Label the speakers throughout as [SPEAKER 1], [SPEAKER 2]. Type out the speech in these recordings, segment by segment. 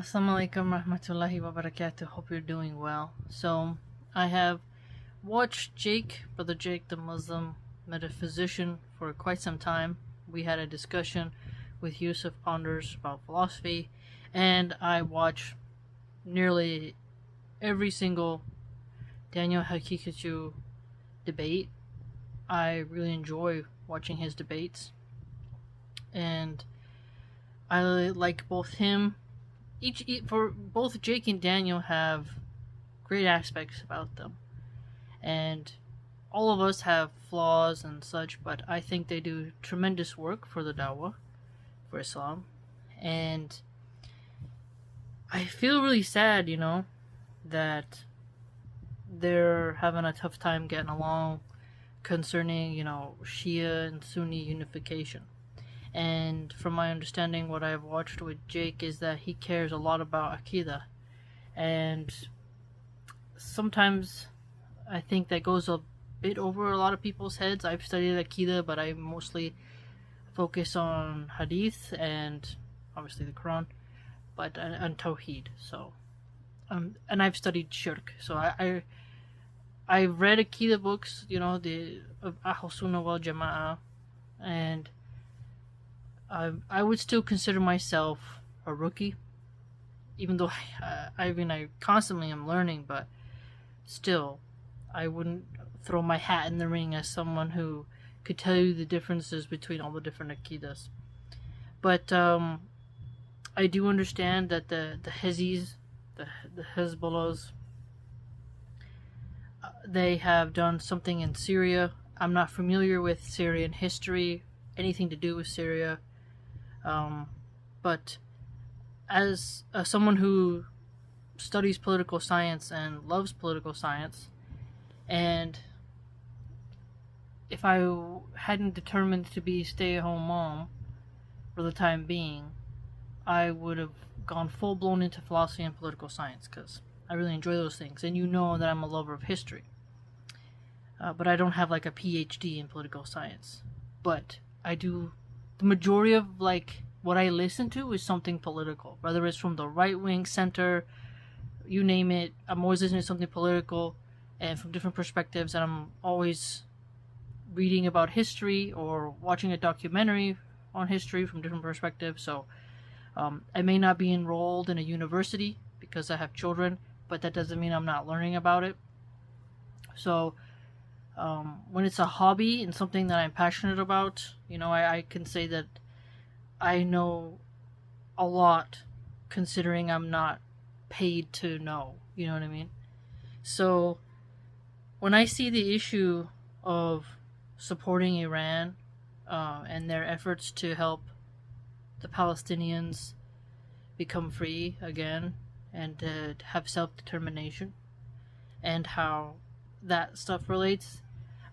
[SPEAKER 1] Assalamu alaikum rahmatullahi wa barakatuh. Hope you're doing well. So, I have watched Brother Jake, the Muslim metaphysician, for quite some time. We had a discussion with Yusuf Ponders about philosophy, and I watch nearly every single Daniel Haqiqatjou debate. I really enjoy watching his debates, and I like both him. For both Jake and Daniel have great aspects about them, and all of us have flaws and such, but I think they do tremendous work for the dawah, for Islam, and I feel really sad, that they're having a tough time getting along concerning, Shia and Sunni unification. And from my understanding, what I've watched with Jake is that he cares a lot about Aqidah. And sometimes I think that goes a bit over a lot of people's heads. I've studied Aqidah, but I mostly focus on Hadith and obviously the Quran, but and Tawheed. So, and I've studied Shirk. So I've read Aqidah books, the Ahl Sunnah wal Jama'ah, and I would still consider myself a rookie, even though I constantly am learning, but still, I wouldn't throw my hat in the ring as someone who could tell you the differences between all the different Aqidas. But I do understand that the Hezis, the Hezbollahs, they have done something in Syria. I'm not familiar with Syrian history, anything to do with Syria. But as someone who studies political science and loves political science, and if I hadn't determined to be a stay-at-home mom for the time being, I would have gone full-blown into philosophy and political science, because I really enjoy those things, and that I'm a lover of history. But I don't have like a PhD in political science. But I do. The majority of what I listen to is something political, whether it's from the right wing, center, you name it. I'm always listening to something political and from different perspectives, and I'm always reading about history or watching a documentary on history from different perspectives. So I may not be enrolled in a university because I have children, but that doesn't mean I'm not learning about it. So when it's a hobby and something that I'm passionate about, I can say that I know a lot, considering I'm not paid to know, you know what I mean? So when I see the issue of supporting Iran and their efforts to help the Palestinians become free again and to have self-determination, and how that stuff relates,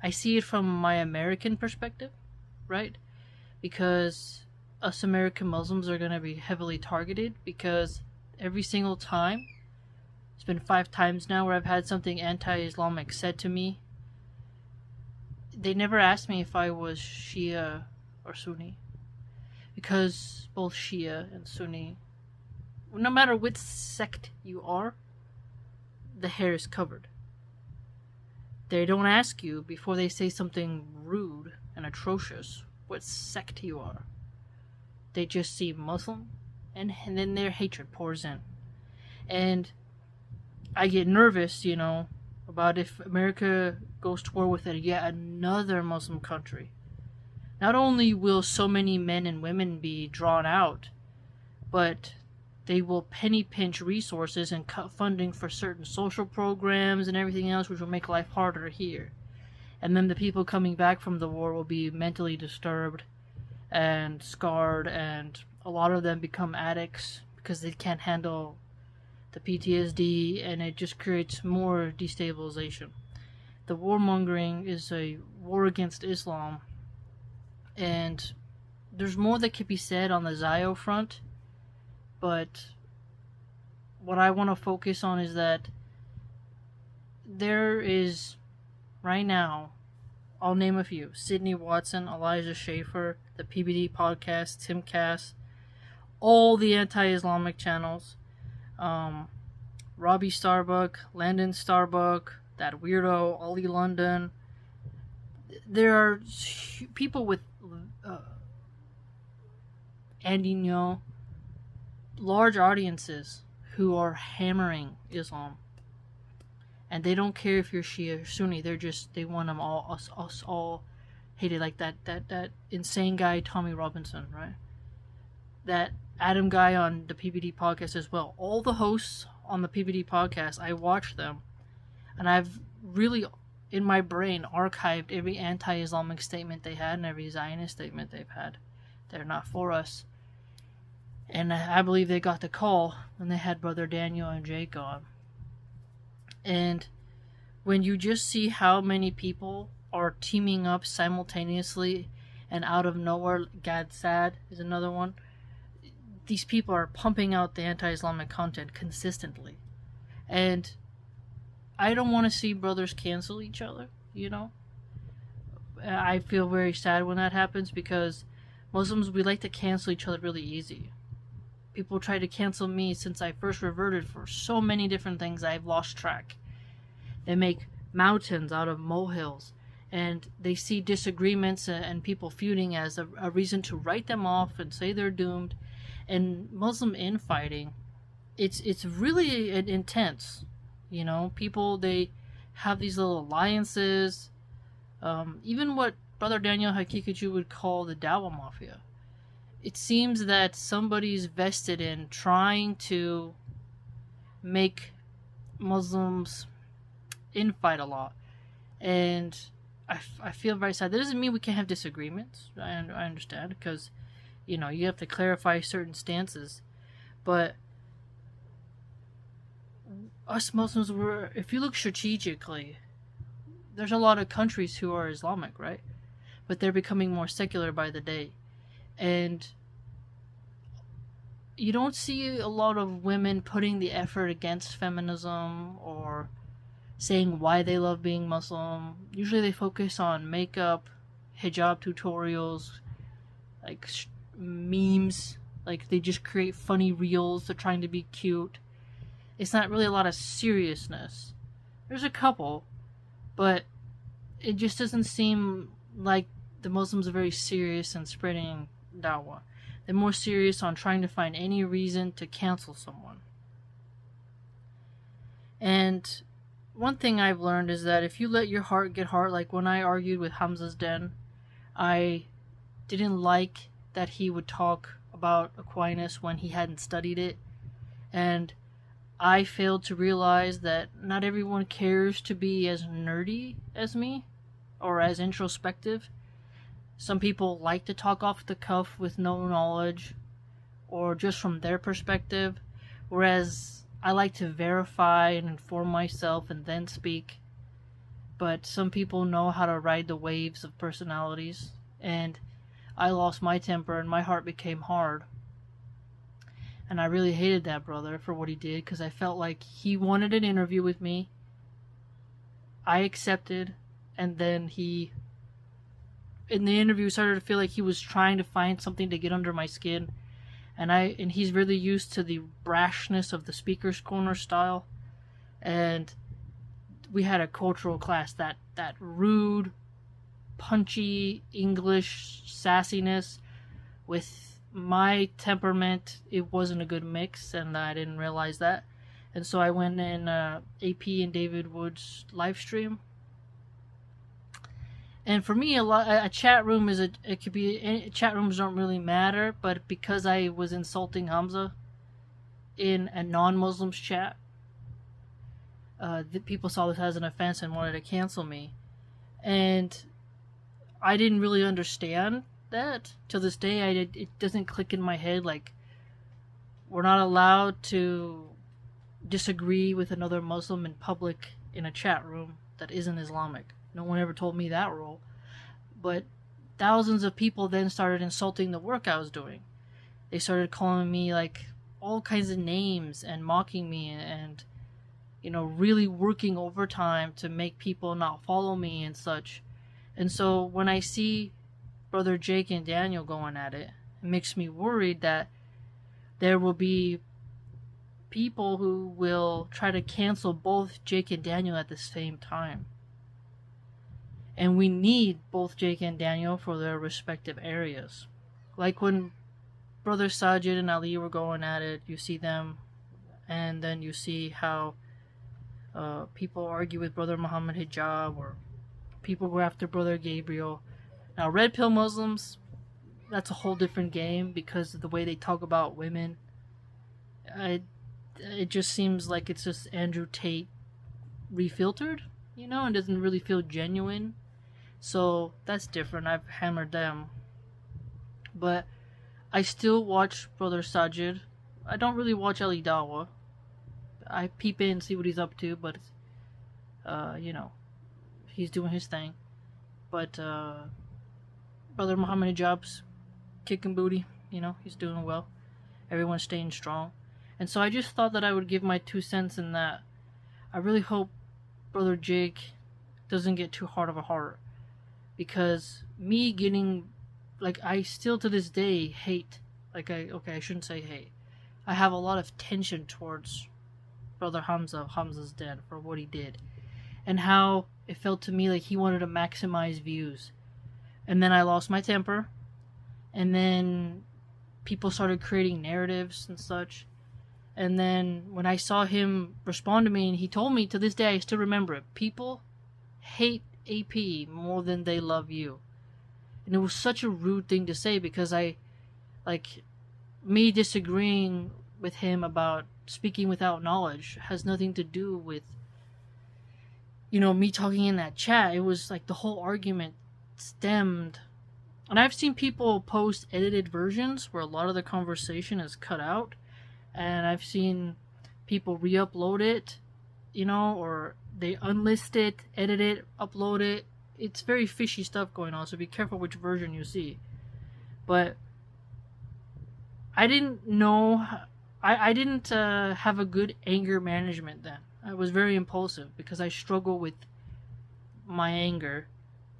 [SPEAKER 1] I see it from my American perspective, right? Because us American Muslims are going to be heavily targeted, because every single time, it's been 5 times now where I've had something anti-Islamic said to me, they never asked me if I was Shia or Sunni, because both Shia and Sunni, no matter which sect you are, the hair is covered. They don't ask you before they say something rude and atrocious what sect you are. They just see Muslim, and then their hatred pours in. And I get nervous, about if America goes to war with yet another Muslim country. Not only will so many men and women be drawn out, but they will penny pinch resources and cut funding for certain social programs and everything else, which will make life harder here. And then the people coming back from the war will be mentally disturbed and scarred, and a lot of them become addicts because they can't handle the PTSD, and it just creates more destabilization. The warmongering is a war against Islam, and there's more that could be said on the Zio front, but what I want to focus on is that there is, right now, I'll name a few: Sydney Watson, Elijah Schaefer, the PBD podcast, Tim Cass, all the anti-Islamic channels, Robbie Starbuck, Landon Starbuck, that weirdo Ollie London. There are people with Andy Ngo, large audiences who are hammering Islam, and they don't care if you're Shia or Sunni. They want them all, us all hated, like that insane guy Tommy Robinson, right? That Adam guy on the PBD podcast as well. All the hosts on the PBD podcast, I watch them, and I've really, in my brain, archived every anti-Islamic statement they had and every Zionist statement they've had. They're not for us. And I believe they got the call when they had Brother Daniel and Jake on. And when you just see how many people are teaming up simultaneously and out of nowhere, Gad Sad is another one. These people are pumping out the anti-Islamic content consistently. And I don't want to see brothers cancel each other, you know? I feel very sad when that happens, because Muslims, we like to cancel each other really easy. People try to cancel me since I first reverted for so many different things I've lost track. They make mountains out of molehills, and they see disagreements and people feuding as a reason to write them off and say they're doomed. And Muslim infighting, it's really intense. You know, people, they have these little alliances. Even what Brother Daniel Haqiqatjou would call the Dawah Mafia. It seems that somebody's vested in trying to make Muslims infight a lot. And I feel very sad. That doesn't mean we can't have disagreements. I understand, because, you know, you have to clarify certain stances. But us Muslims, if you look strategically, there's a lot of countries who are Islamic, right? But they're becoming more secular by the day. And you don't see a lot of women putting the effort against feminism or saying why they love being Muslim. Usually they focus on makeup, hijab tutorials, like memes. Like they just create funny reels. They're trying to be cute. It's not really a lot of seriousness. There's a couple, but it just doesn't seem like the Muslims are very serious in spreading dawah. They're more serious on trying to find any reason to cancel someone. And one thing I've learned is that if you let your heart get hard, like when I argued with Hamza's Den, I didn't like that he would talk about Aquinas when he hadn't studied it. And I failed to realize that not everyone cares to be as nerdy as me or as introspective. Some people like to talk off the cuff with no knowledge or just from their perspective, whereas I like to verify and inform myself and then speak. But some people know how to ride the waves of personalities, and I lost my temper and my heart became hard. And I really hated that brother for what he did, because I felt like he wanted an interview with me. I accepted, and then he, in the interview, started to feel like he was trying to find something to get under my skin. And he's really used to the brashness of the speaker's corner style. And we had a cultural class, that rude, punchy English sassiness with my temperament. It wasn't a good mix, and I didn't realize that. And so I went in AP and David Wood's live stream. And for me, a chat room chat rooms don't really matter, but because I was insulting Hamza in a non-Muslim's chat, the people saw this as an offense and wanted to cancel me. And I didn't really understand that. To this day, it doesn't click in my head. Like, we're not allowed to disagree with another Muslim in public in a chat room that isn't Islamic. No one ever told me that rule. But thousands of people then started insulting the work I was doing. They started calling me like all kinds of names and mocking me and, you know, really working overtime to make people not follow me and such. And so when I see Brother Jake and Daniel going at it, it makes me worried that there will be people who will try to cancel both Jake and Daniel at the same time. And we need both Jake and Daniel for their respective areas. Like when Brother Sajid and Ali were going at it, you see them, and then you see how people argue with Brother Muhammad Hijab, or people go after Brother Gabriel. Now, Red Pill Muslims, that's a whole different game because of the way they talk about women. It just seems like it's just Andrew Tate refiltered, you know, and doesn't really feel genuine. So that's different. I've hammered them. But I still watch Brother Sajid. I don't really watch Ali Dawa. I peep in and see what he's up to, but you know, he's doing his thing. But Brother Muhammad Hijab's kicking booty, you know, he's doing well. Everyone's staying strong. And so I just thought that I would give my 2 cents in that. I really hope Brother Jake doesn't get too hard of a heart. Because me getting, like, I still to this day hate, I shouldn't say hate. I have a lot of tension towards Brother Hamza's dad for what he did. And how it felt to me like he wanted to maximize views. And then I lost my temper. And then people started creating narratives and such. And then when I saw him respond to me, and he told me, to this day I still remember it, people hate AP more than they love you. And it was such a rude thing to say, because me disagreeing with him about speaking without knowledge has nothing to do with, you know, me talking in that chat. It was like the whole argument stemmed, and I've seen people post edited versions where a lot of the conversation is cut out, and I've seen people re-upload it, you know, or they unlist it, edit it, upload it. It's very fishy stuff going on, so be careful which version you see. But I didn't know, I didn't have a good anger management then. I was very impulsive because I struggle with my anger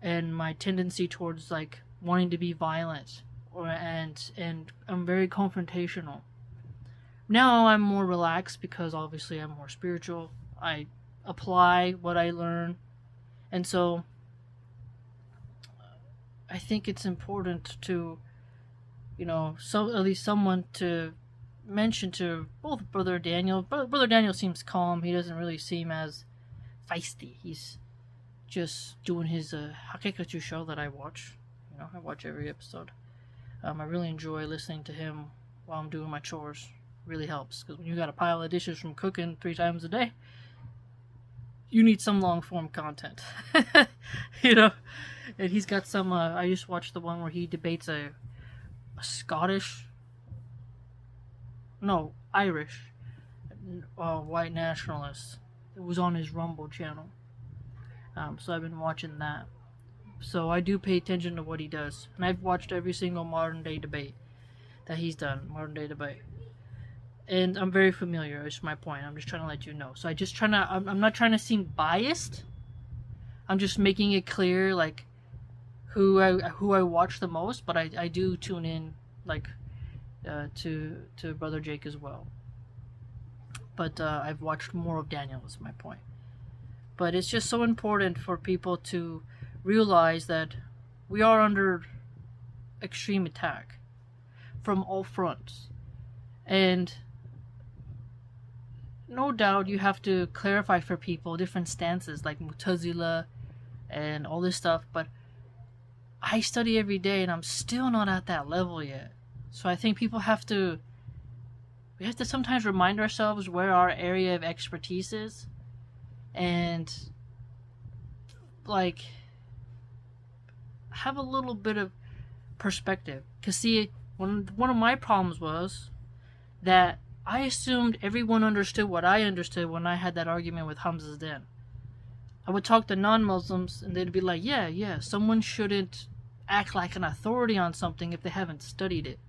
[SPEAKER 1] and my tendency towards like wanting to be violent, and I'm very confrontational. Now I'm more relaxed because obviously I'm more spiritual. I apply what I learn, and so I think it's important to, you know, at least someone to mention to both Brother Daniel. Brother Daniel seems calm. He doesn't really seem as feisty. He's just doing his Haqiqatjou show that I watch. You know, I watch every episode. I really enjoy listening to him while I'm doing my chores. Really helps, because when you got a pile of dishes from cooking 3 times a day, you need some long form content. You know, and he's got some. I just watched the one where he debates a Irish white nationalist. It was on his Rumble channel. So I've been watching that. So I do pay attention to what he does, and I've watched every single modern day debate that he's done. Modern day debate. And I'm very familiar, is my point. I'm just trying to let you know. So I'm not trying to seem biased. I'm just making it clear, like, who I watch the most. But I do tune in, like, to Brother Jake as well. But I've watched more of Daniel, is my point. But it's just so important for people to realize that we are under extreme attack from all fronts. And no doubt you have to clarify for people different stances like Mu'tazila and all this stuff, but I study every day and I'm still not at that level yet. So I think we have to sometimes remind ourselves where our area of expertise is, and like have a little bit of perspective. Because see, one of my problems was that I assumed everyone understood what I understood when I had that argument with Hamza's den. I would talk to non-Muslims and they'd be like, yeah, someone shouldn't act like an authority on something if they haven't studied it.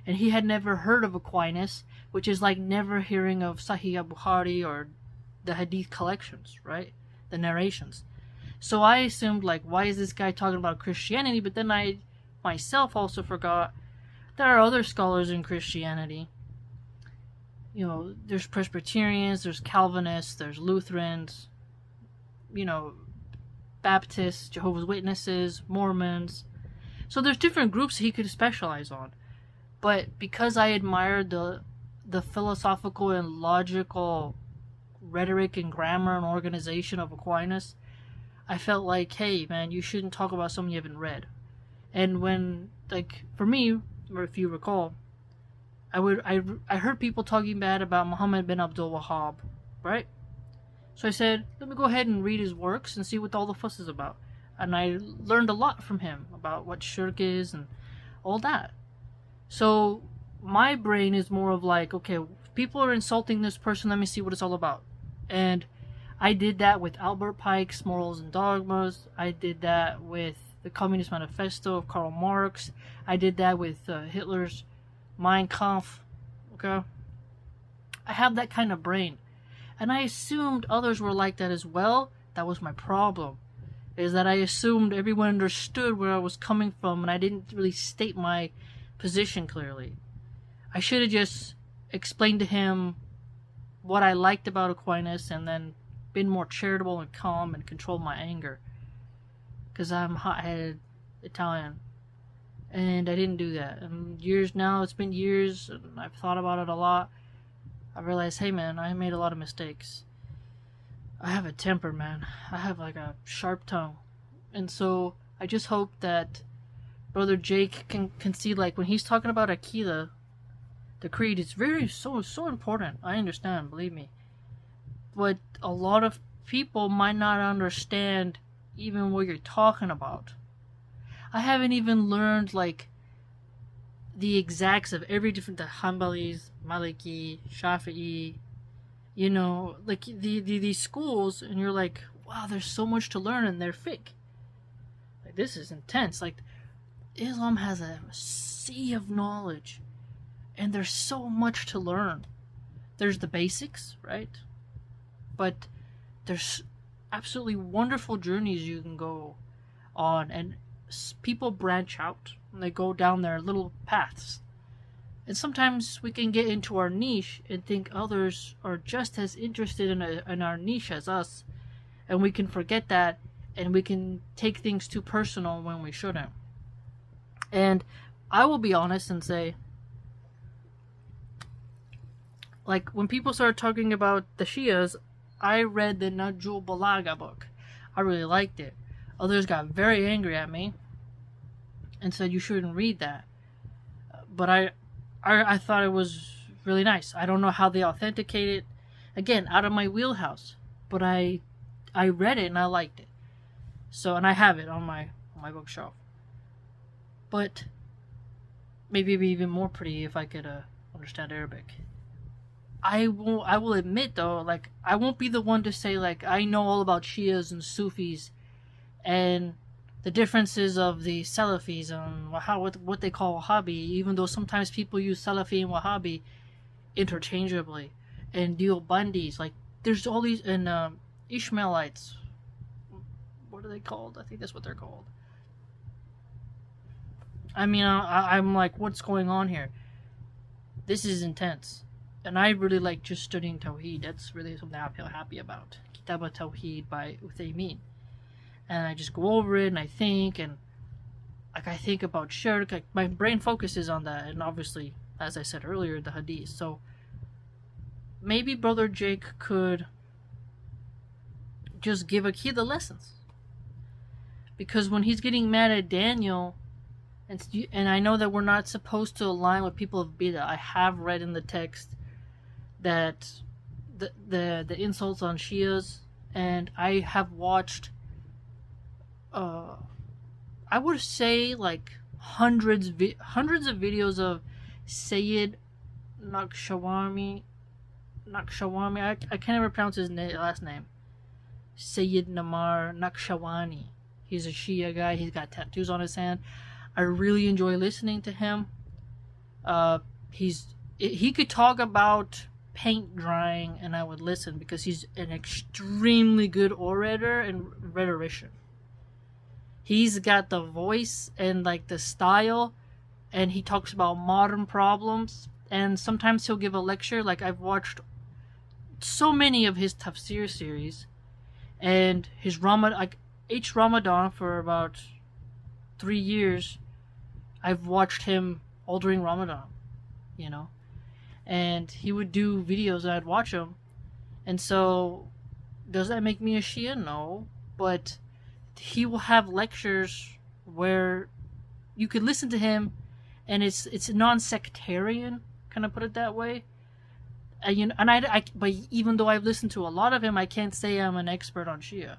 [SPEAKER 1] And he had never heard of Aquinas, which is like never hearing of Sahih al-Bukhari or the Hadith collections, right? The narrations. So I assumed, like, why is this guy talking about Christianity? But then I myself also forgot there are other scholars in Christianity, there's Presbyterians, there's Calvinists, there's Lutherans, Baptists, Jehovah's Witnesses, Mormons. So there's different groups he could specialize on. But because I admired the philosophical and logical rhetoric and grammar and organization of Aquinas, I felt like, hey, man, you shouldn't talk about something you haven't read. And when, for me, or if you recall, I heard people talking bad about Muhammad bin Abdul Wahhab, right? So I said, let me go ahead and read his works and see what all the fuss is about. And I learned a lot from him about what shirk is and all that. So my brain is more of like, okay, people are insulting this person, let me see what it's all about. And I did that with Albert Pike's Morals and Dogmas. I did that with the Communist Manifesto of Karl Marx. I did that with Hitler's Mein Kampf. Okay? I have that kind of brain. And I assumed others were like that as well. That was my problem. Is that I assumed everyone understood where I was coming from, and I didn't really state my position clearly. I should have just explained to him what I liked about Aquinas and then been more charitable and calm and controlled my anger. Because I'm hot-headed Italian. And I didn't do that. And it's been years, and I've thought about it a lot. I realized, hey man, I made a lot of mistakes. I have a temper, man. I have like a sharp tongue. And so I just hope that Brother Jake can see, like, when he's talking about Aqidah, the creed is so important. I understand, believe me. But a lot of people might not understand even what you're talking about. I haven't even learned, like, the exacts of every different, the Hanbalis, Maliki, Shafi'i, like these schools, and you're like, wow, there's so much to learn, and they're fake. Like, this is intense. Like, Islam has a sea of knowledge, and there's so much to learn. There's the basics, right? But there's absolutely wonderful journeys you can go on, and people branch out, and they go down their little paths. And sometimes we can get into our niche and think others are just as interested in our niche as us, and we can forget that, and we can take things too personal when we shouldn't. And I will be honest and say, like, when people started talking about the Shias, I read the Najul Balaga book. I really liked it. Others got very angry at me and said you shouldn't read that. But I thought it was really nice. I don't know how they authenticate it. Again, out of my wheelhouse. But I read it and I liked it. So, and I have it on my bookshelf. But maybe it'd be even more pretty if I could understand Arabic. I will admit though, like, I won't be the one to say, like, I know all about Shias and Sufis and the differences of the Salafis and what they call Wahhabi, even though sometimes people use Salafi and Wahhabi interchangeably. And Deobandis, like, there's all these, and Ishmaelites, what are they called? I think that's what they're called. I mean, I'm like, what's going on here? This is intense. And I really like just studying Tawheed. That's really something I feel happy about. Kitab al-Tawheed by Uthaymin. And I just go over it and I think, and like, I think about shirk. Like, my brain focuses on that, and obviously, as I said earlier, the hadith. So maybe Brother Jake could just give Aqidah lessons. Because when he's getting mad at Daniel, and I know that we're not supposed to align with people of Bid'ah. I have read in the text that the insults on Shias, and I have watched I would say like hundreds of videos of Sayyid Naqshawani. I can't ever pronounce his last name. Sayyid Namar Naqshawani. He's a Shia guy. He's got tattoos on his hand. I really enjoy listening to him. He could talk about paint drying and I would listen, because he's an extremely good orator and rhetorician. He's got the voice and like the style, and he talks about modern problems, and sometimes he'll give a lecture. Like, I've watched so many of his tafsir series, and his Ramadan, like each Ramadan for about 3 years, I've watched him all during Ramadan, you know, and he would do videos and I'd watch them. And so, does that make me a Shia? No, but he will have lectures where you could listen to him, and it's non-sectarian, kind of put it that way. And but even though I've listened to a lot of him, I can't say I'm an expert on Shia.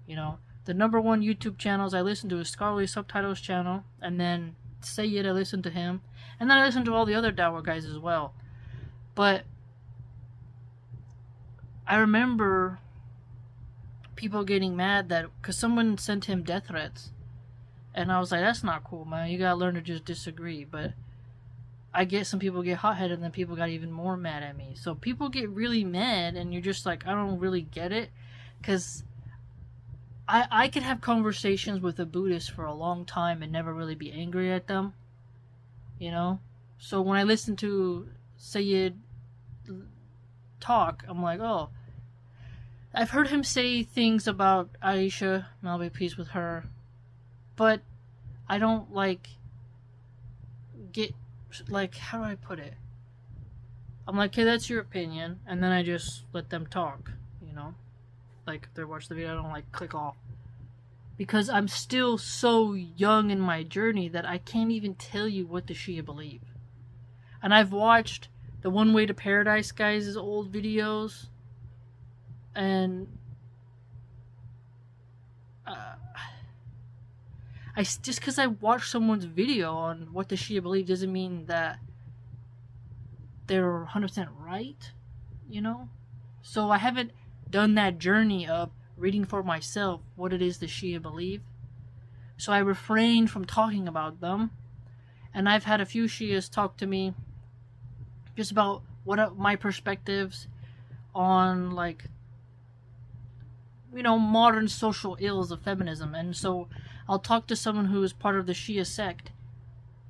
[SPEAKER 1] You know, the number one YouTube channels I listen to is Scholarly Subtitles channel, and then Sayyid, I listen to him, and then I listen to all the other Dawah guys as well. But I remember people getting mad that because someone sent him death threats, and I was like, that's not cool, man. You gotta learn to just disagree. But I get some people get hot-headed, and then people got even more mad at me. So people get really mad, and you're just like, I don't really get it, because I could have conversations with a Buddhist for a long time and never really be angry at them, you know? So when I listen to Sayyid talk, I'm like, oh, I've heard him say things about Aisha, may Allah be peace with her, but I don't, how do I put it? I'm like, okay, that's your opinion, and then I just let them talk, you know? Like, if they watch the video, I don't, click off. Because I'm still so young in my journey that I can't even tell you what the Shia believe. And I've watched the One Way to Paradise guys' old videos, and just because I watched someone's video on what the Shia believe doesn't mean that they're 100% right, you know? So I haven't done that journey of reading for myself what it is the Shia believe. So I refrained from talking about them. And I've had a few Shias talk to me just about what are my perspectives on, modern social ills of feminism. And so I'll talk to someone who is part of the Shia sect,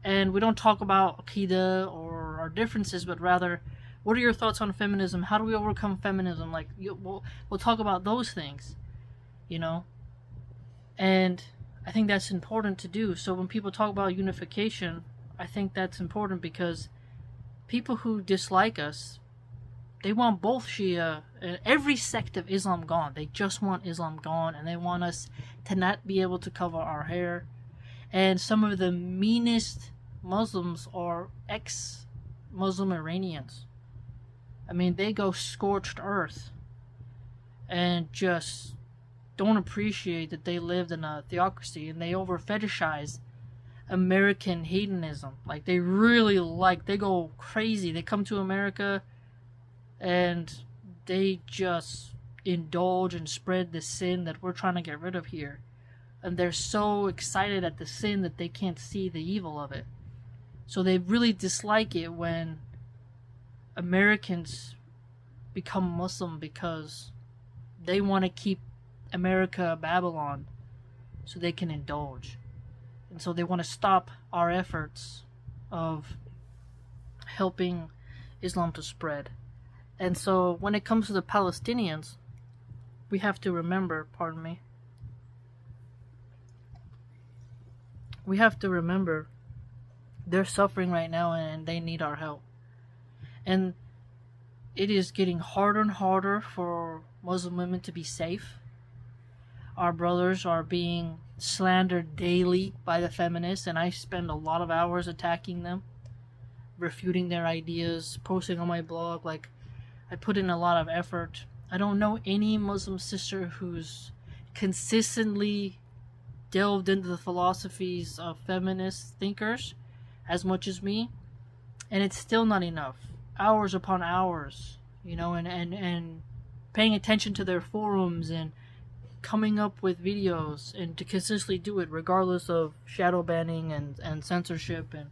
[SPEAKER 1] and we don't talk about Aqidah or our differences, but rather, what are your thoughts on feminism? How do we overcome feminism? We'll talk about those things, you know? And I think that's important to do. So when people talk about unification, I think that's important because people who dislike us, they want both Shia, every sect of Islam gone. They just want Islam gone, and they want us to not be able to cover our hair. And some of the meanest Muslims are ex-Muslim Iranians. I mean, they go scorched earth and just don't appreciate that they lived in a theocracy, and they over fetishize American hedonism. They really they go crazy. They come to America and they just indulge and spread the sin that we're trying to get rid of here. And they're so excited at the sin that they can't see the evil of it. So they really dislike it when Americans become Muslim because they want to keep America Babylon so they can indulge. And so they want to stop our efforts of helping Islam to spread. And so when it comes to the Palestinians, we have to remember, we have to remember they're suffering right now and they need our help. And it is getting harder and harder for Muslim women to be safe. Our brothers are being slandered daily by the feminists, and I spend a lot of hours attacking them, refuting their ideas, posting on my blog. I put in a lot of effort. I don't know any Muslim sister who's consistently delved into the philosophies of feminist thinkers as much as me, and it's still not enough. Hours upon hours, and paying attention to their forums and coming up with videos, and to consistently do it regardless of shadow banning and censorship and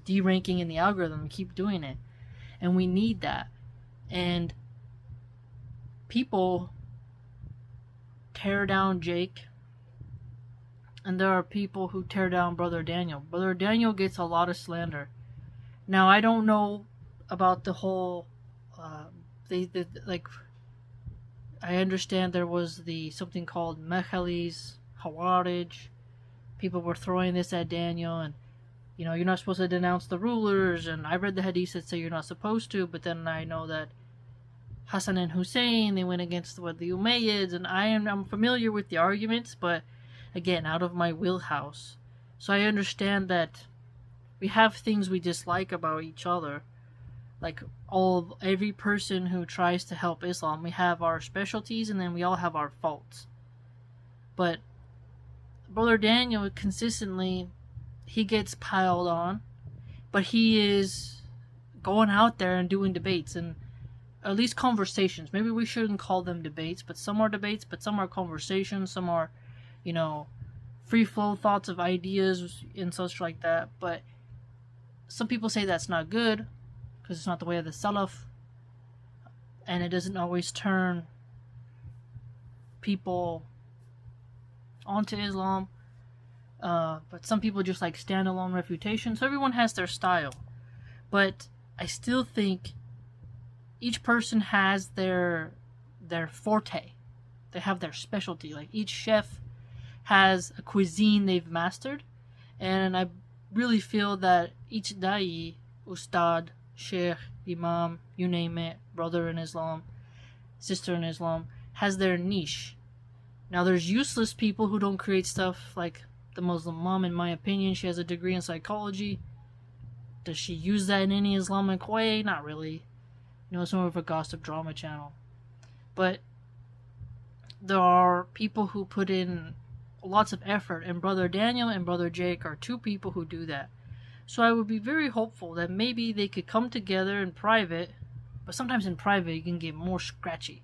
[SPEAKER 1] deranking in the algorithm. Keep doing it, and we need that. And people tear down Jake, and there are people who tear down Brother Daniel. Brother Daniel gets a lot of slander. Now, I don't know about the whole, like, I understand there was something called Mechalis, Hawarij. People were throwing this at Daniel, and, you're not supposed to denounce the rulers, and I read the hadith that say you're not supposed to, but then I know that Hassan and Hussein, they went against the Umayyads, and I'm familiar with the arguments, but again, out of my wheelhouse. So I understand that we have things we dislike about each other. Like every person who tries to help Islam, we have our specialties, and then we all have our faults. But Brother Daniel, consistently, he gets piled on, but he is going out there and doing debates, and at least conversations. Maybe we shouldn't call them debates, but some are debates, but some are conversations, some are, free flow thoughts of ideas and such like that. But some people say that's not good, because it's not the way of the Salaf, and it doesn't always turn people onto Islam. But some people just like standalone refutation, so everyone has their style. But I still think each person has their forte. They have their specialty. Like each chef has a cuisine they've mastered, and I really feel that each da'i, ustad, sheikh, imam, you name it, brother in Islam, sister in Islam, has their niche. Now there's useless people who don't create stuff, like the Muslim mom. In my opinion, she has a degree in psychology. Does she use that in any Islamic way? Not really. It's more of a gossip drama channel. But there are people who put in lots of effort, and Brother Daniel and Brother Jake are two people who do that. So I would be very hopeful that maybe they could come together in private, but sometimes in private it can get more scratchy.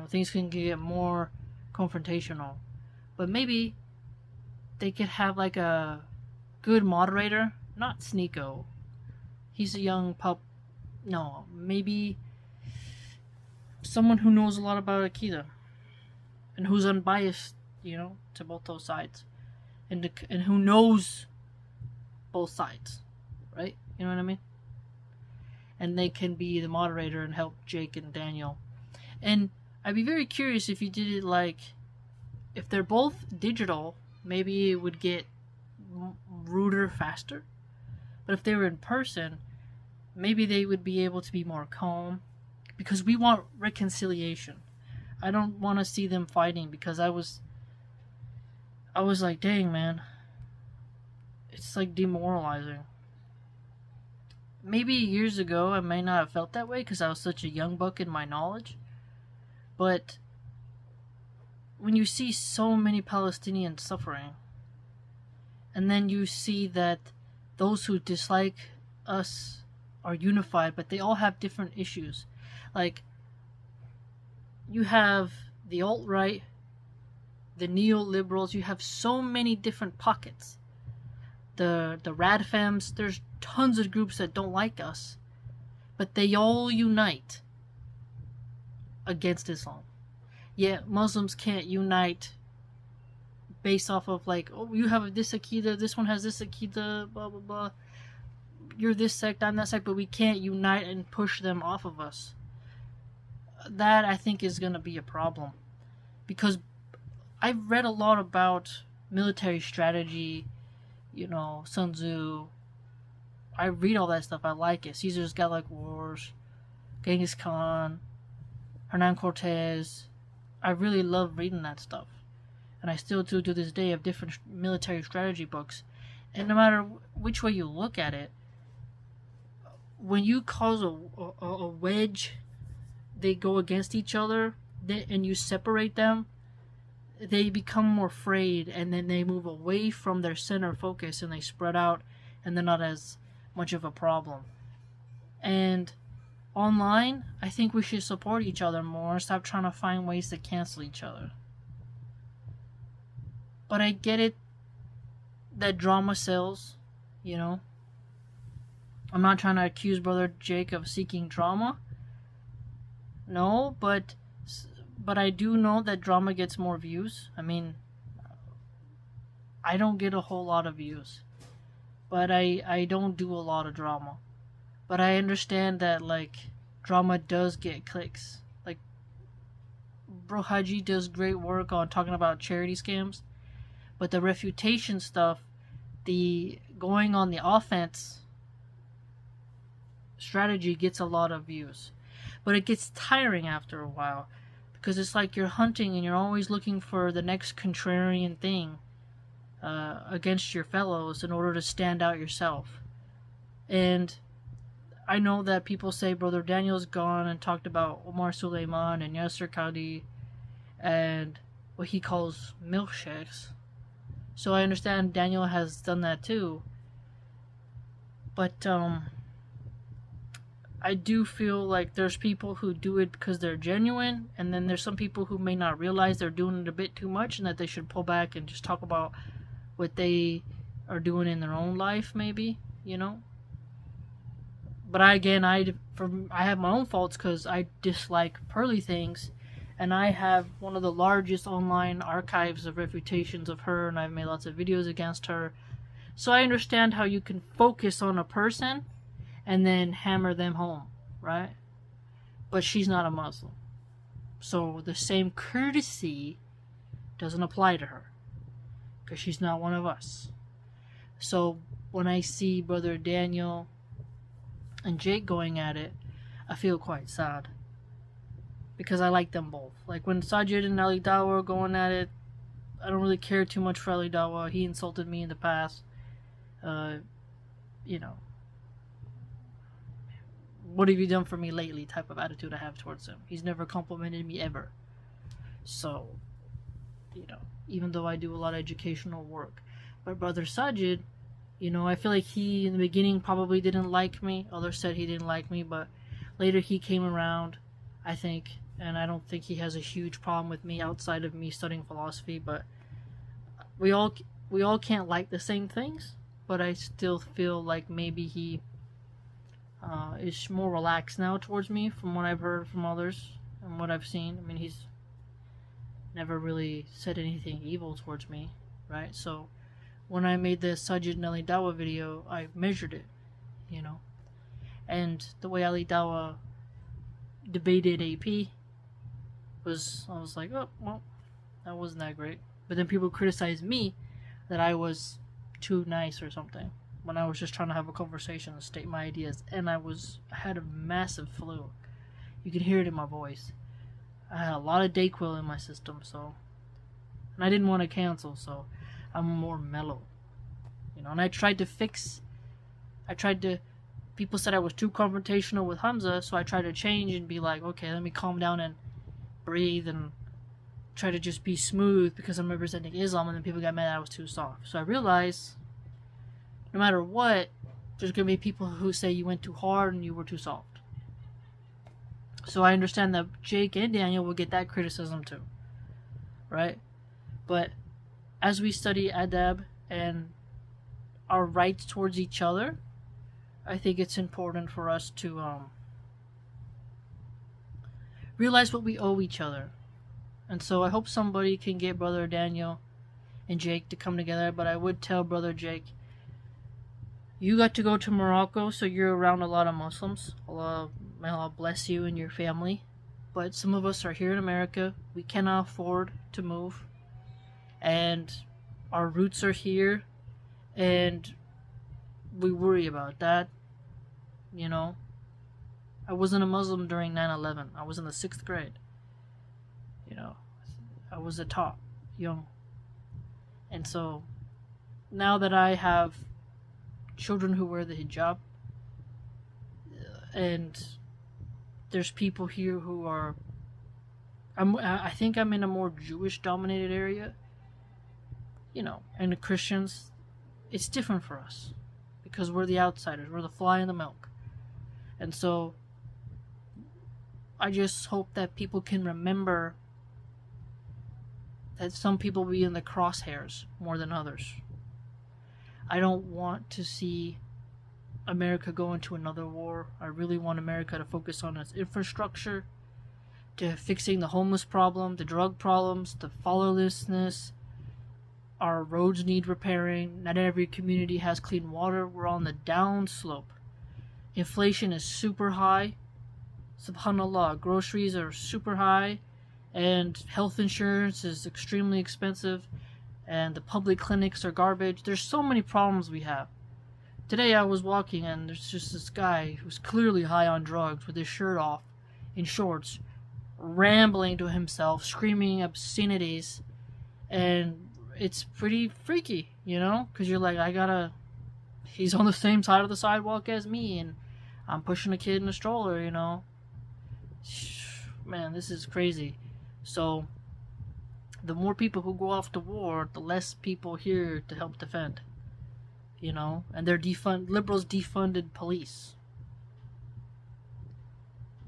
[SPEAKER 1] Things can get more confrontational. But maybe they could have like a good moderator, not Sneeko. He's a young pup. No, maybe someone who knows a lot about Aqidah and who's unbiased, to both those sides, and who knows both sides, right? You know what I mean? And they can be the moderator and help Jake and Daniel. And I'd be very curious if you did it like, if they're both digital, maybe it would get ruder faster. But if they were in person, maybe they would be able to be more calm, because we want reconciliation. I don't want to see them fighting, because I was like, dang, man, it's like demoralizing. Maybe years ago I may not have felt that way because I was such a young buck in my knowledge, but when you see so many Palestinians suffering, and then you see that those who dislike us are unified, but they all have different issues. Like, you have the alt-right, the neoliberals, you have so many different pockets. The radfems, there's tons of groups that don't like us, but they all unite against Islam. Yet Muslims can't unite based off of like, oh, you have this Aqidah, this one has this Aqidah, blah blah blah, you're this sect, I'm that sect, but we can't unite and push them off of us. That, I think, is going to be a problem, because I've read a lot about military strategy, Sun Tzu. I read all that stuff, I like it. Caesar's Gallic Wars, Genghis Khan, Hernan Cortez. I really love reading that stuff, and I still do to this day have different military strategy books. And no matter which way you look at it, when you cause a wedge, they go against each other, and you separate them, they become more frayed, and then they move away from their center focus, and they spread out, and they're not as much of a problem. And online, I think we should support each other more and stop trying to find ways to cancel each other. But I get it that drama sells, I'm not trying to accuse Brother Jake of seeking drama. No, but I do know that drama gets more views. I mean, I don't get a whole lot of views. but I don't do a lot of drama. But I understand that, like, drama does get clicks. Like, Bro Haji does great work on talking about charity scams, but the refutation stuff, the going on the offense strategy gets a lot of views. But it gets tiring after a while, because it's like you're hunting and you're always looking for the next contrarian thing against your fellows in order to stand out yourself. And I know that people say Brother Daniel's gone and talked about Omar Suleiman and Yasser Qadi and what he calls milkshakes. So I understand Daniel has done that too. But I do feel like there's people who do it because they're genuine, and then there's some people who may not realize they're doing it a bit too much and that they should pull back and just talk about what they are doing in their own life, maybe, you know? But I have my own faults because I dislike pearly things, and I have one of the largest online archives of refutations of her, and I've made lots of videos against her. So I understand how you can focus on a person and then hammer them home, right? But she's not a Muslim. So the same courtesy doesn't apply to her, because she's not one of us. So when I see Brother Daniel and Jake going at it, I feel quite sad, because I like them both. Like when Sajid and Ali Dawa were going at it, I don't really care too much for Ali Dawa. He insulted me in the past. You know, what have you done for me lately type of attitude I have towards him. He's never complimented me ever. So, you know, even though I do a lot of educational work. But Brother Sajid, you know, I feel like he in the beginning probably didn't like me. Others said he didn't like me, but later he came around, I think, and I don't think he has a huge problem with me outside of me studying philosophy. But we all can't like the same things, but I still feel like maybe he is more relaxed now towards me from what I've heard from others and what I've seen. I mean, he's never really said anything evil towards me, right? So when I made the Sajid and Ali Dawa video, I measured it, you know. And the way Ali Dawa debated AP was, I was like, oh, well, that wasn't that great. But then people criticized me that I was too nice or something, when I was just trying to have a conversation and state my ideas. And I had a massive flu. You can hear it in my voice. I had a lot of Dayquil in my system, so, and I didn't want to cancel, so I'm more mellow, you know. And people said I was too confrontational with Hamza, so I tried to change and be like, okay, let me calm down and breathe and try to just be smooth because I'm representing Islam, and then people got mad that I was too soft. So I realized, no matter what, there's going to be people who say you went too hard and you were too soft. So I understand that Jake and Daniel will get that criticism too, right? But as we study adab and our rights towards each other, I think it's important for us to realize what we owe each other. And so I hope somebody can get Brother Daniel and Jake to come together. But I would tell Brother Jake, you got to go to Morocco, so you're around a lot of Muslims. May Allah bless you and your family. But some of us are here in America. We cannot afford to move. And our roots are here. And we worry about that. You know, I wasn't a Muslim during 9/11. I was in the 6th grade. You know, I was a top, young. And so, now that I have children who wear the hijab, and there's people here who are, I think I'm in a more Jewish-dominated area, you know, and the Christians, it's different for us, because we're the outsiders, we're the fly in the milk. And so, I just hope that people can remember that some people be in the crosshairs more than others. I don't want to see America go into another war. I really want America to focus on its infrastructure, to fixing the homeless problem, the drug problems, the fatherlessness, Our roads need repairing. Not every community has clean water. We're on the downslope. Inflation is super high. Subhanallah, groceries are super high, and health insurance is extremely expensive, and the public clinics are garbage. There's so many problems we have. Today I was walking and there's just this guy who's clearly high on drugs with his shirt off, in shorts, rambling to himself, screaming obscenities, and it's pretty freaky, you know? Because you're like, he's on the same side of the sidewalk as me, and I'm pushing a kid in a stroller, you know? Man, this is crazy. So, the more people who go off to war, the less people here to help defend. You know? And liberals defunded police.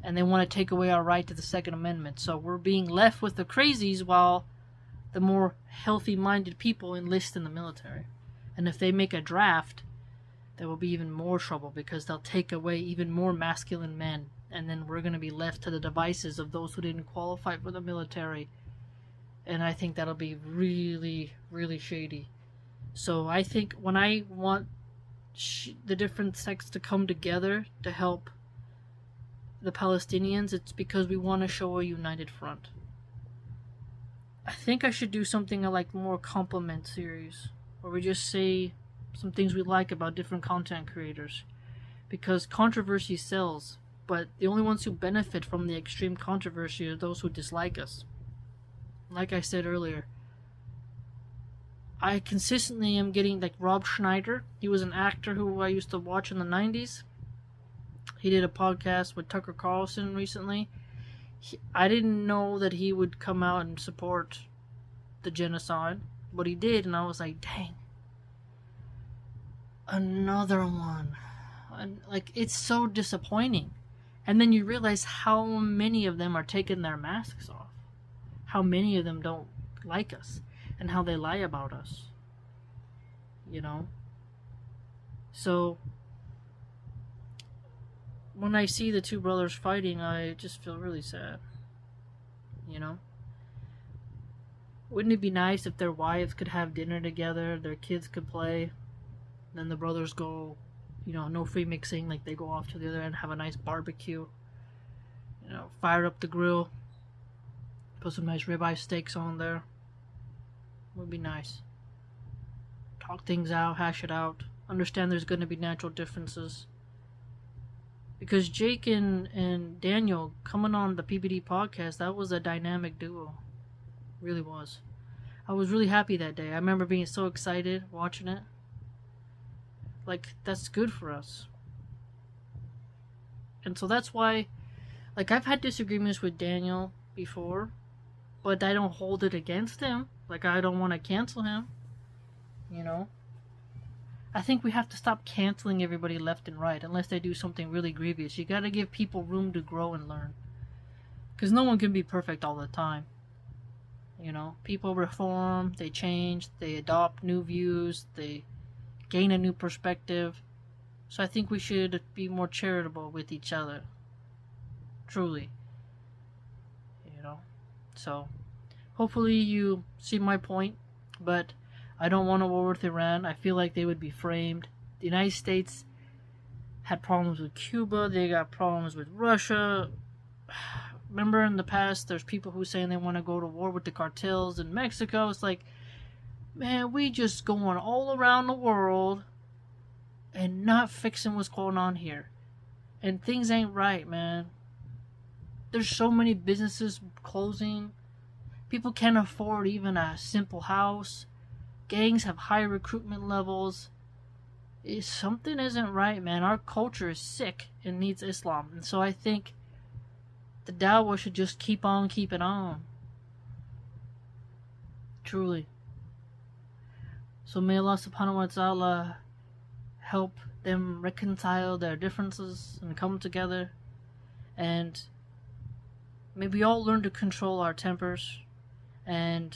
[SPEAKER 1] And they want to take away our right to the Second Amendment. So we're being left with the crazies while the more healthy-minded people enlist in the military. And if they make a draft, there will be even more trouble because they'll take away even more masculine men. And then we're going to be left to the devices of those who didn't qualify for the military. And I think that'll be really, really shady. So I think when I want the different sects to come together to help the Palestinians, it's because we want to show a united front. I think I should do something like more compliment series, where we just say some things we like about different content creators. Because controversy sells, but the only ones who benefit from the extreme controversy are those who dislike us. Like I said earlier, I consistently am getting, like Rob Schneider. He was an actor who I used to watch in the 90s. He did a podcast with Tucker Carlson recently. I didn't know that he would come out and support the genocide, but he did, and I was like, dang. Another one. And, like, it's so disappointing. And then you realize how many of them are taking their masks off. How many of them don't like us. And how they lie about us. You know? So, when I see the two brothers fighting, I just feel really sad. You know? Wouldn't it be nice if their wives could have dinner together, their kids could play, then the brothers go, you know, no free mixing, like they go off to the other end, have a nice barbecue, you know, fire up the grill, put some nice ribeye steaks on there. Would be nice. Talk things out, hash it out, understand there's going to be natural differences. Because Jake and Daniel coming on the PBD podcast, that was a dynamic duo. Really was. I was really happy that day. I remember being so excited watching it. Like, that's good for us. And so that's why, like, I've had disagreements with Daniel before, but I don't hold it against him. Like, I don't want to cancel him. You know? I think we have to stop canceling everybody left and right unless they do something really grievous. You gotta give people room to grow and learn. Because no one can be perfect all the time. You know? People reform, they change, they adopt new views, they gain a new perspective. So I think we should be more charitable with each other. Truly. You know? So, hopefully you see my point, but I don't want a war with Iran. I feel like they would be framed. The United States had problems with Cuba. They got problems with Russia. Remember in the past, there's people who saying they want to go to war with the cartels in Mexico. It's like, man, we just going all around the world and not fixing what's going on here. And things ain't right, man. There's so many businesses closing. People can't afford even a simple house. Gangs have high recruitment levels. Something isn't right, man. Our culture is sick and needs Islam. And so I think the dawah should just keep on keeping on. Truly. So may Allah subhanahu wa ta'ala help them reconcile their differences and come together. And maybe all learn to control our tempers and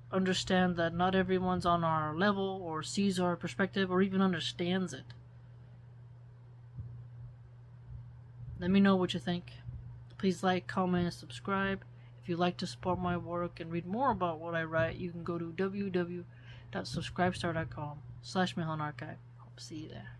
[SPEAKER 1] understand that not everyone's on our level or sees our perspective or even understands it. Let me know what you think. Please like, comment, and subscribe. If you'd like to support my work and read more about what I write, you can go to www www.subscribestar.com/MilahanArchive. Hope to see you there.